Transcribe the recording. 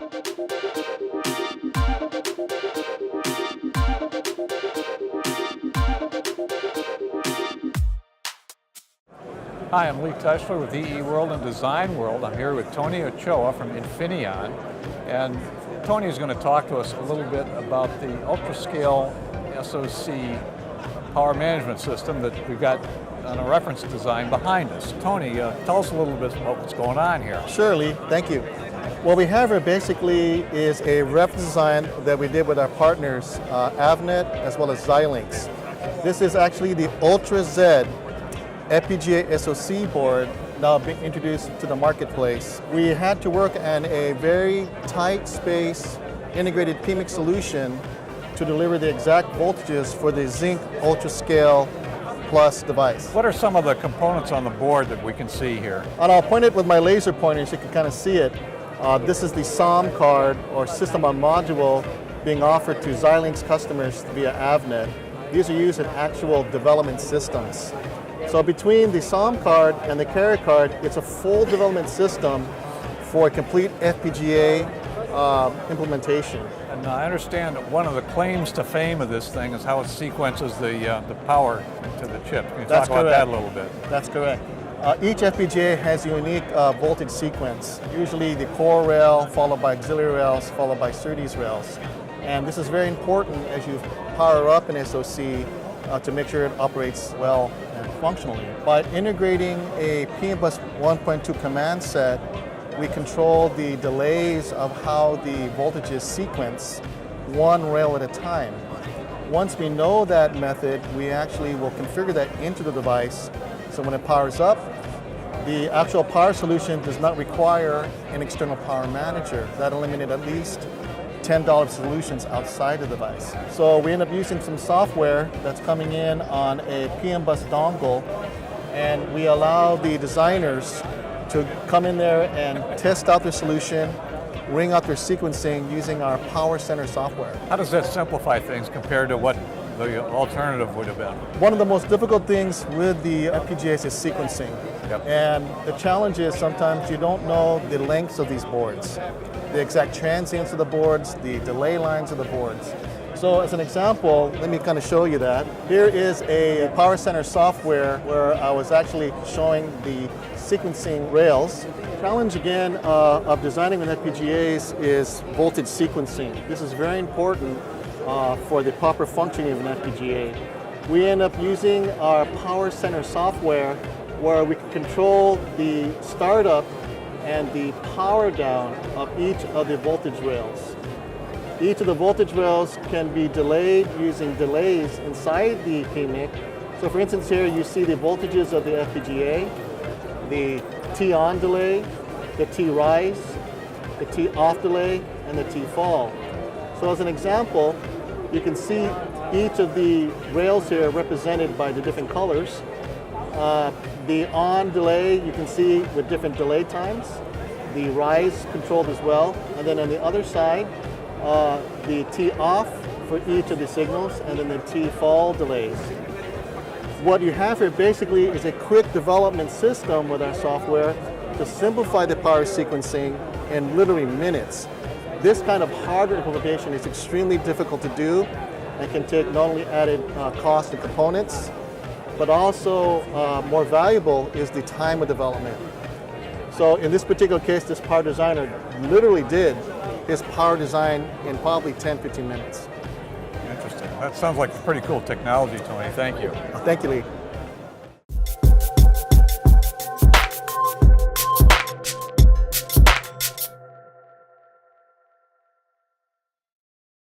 Hi, I'm Lee Teschler with EE World and Design World. I'm here with Tony Ochoa from Infineon. And Tony is going to talk to us a little bit about the ultra-scale SoC power management system that we've got on a reference design behind us. Tony, tell us a little bit about what's going on here. Sure, Lee. Thank you. What we have here basically is a reference design that we did with our partners, Avnet as well as Xilinx. This is actually the Ultra Z FPGA SoC board now being introduced to the marketplace. We had to work on a very tight space integrated PMIC solution to deliver the exact voltages for the Zynq Ultra Scale Plus device. What are some of the components on the board that we can see here? And I'll point it with my laser pointer so you can kind of see it. This is the SOM card or system on module being offered to Xilinx customers via Avnet. These are used in actual development systems. So between the SOM card and the carrier card, it's a full development system for a complete FPGA implementation. And I understand that one of the claims to fame of this thing is how it sequences the power to the chip. Can you talk about that a little bit? That's correct. Each FPGA has a unique voltage sequence, usually the core rail, followed by auxiliary rails, followed by SerDes rails. And this is very important as you power up an SoC to make sure it operates well and functionally. By integrating a PMBus 1.2 command set, we control the delays of how the voltages sequence one rail at a time. Once we know that method, we actually will configure that into the device, so when it powers up, the actual power solution does not require an external power manager. That eliminated at least $10 solutions outside the device. So we end up using some software that's coming in on a PMBus dongle, and we allow the designers to come in there and test out their solution, ring out their sequencing using our Power Center software. How does that simplify things compared to what the alternative would have been? One of the most difficult things with the FPGAs is sequencing. Yep. And the challenge is sometimes you don't know the lengths of these boards, the exact transients of the boards, the delay lines of the boards. So as an example, let me kind of show you that. Here is a Power Center software where I was actually showing the sequencing rails. The challenge again of designing with FPGAs is voltage sequencing. This is very important for the proper functioning of an FPGA. We end up using our Power Center software where we can control the startup and the power down of each of the voltage rails. Each of the voltage rails can be delayed using delays inside the PMIC. So for instance here you see the voltages of the FPGA, the T-on delay, the T-rise, the T-off delay, and the T-fall. So as an example, you can see each of the rails here represented by the different colors. The on delay you can see with different delay times. The rise controlled as well. And then on the other side, the T-off for each of the signals, and then the T-fall delays. What you have here basically is a quick development system with our software to simplify the power sequencing in literally minutes. This kind of hardware implementation is extremely difficult to do and can take not only added cost and components, but also more valuable is the time of development. So in this particular case, this power designer literally did his power design in probably 10-15 minutes. Interesting. That sounds like pretty cool technology, Tony. Thank you. Thank you, Lee.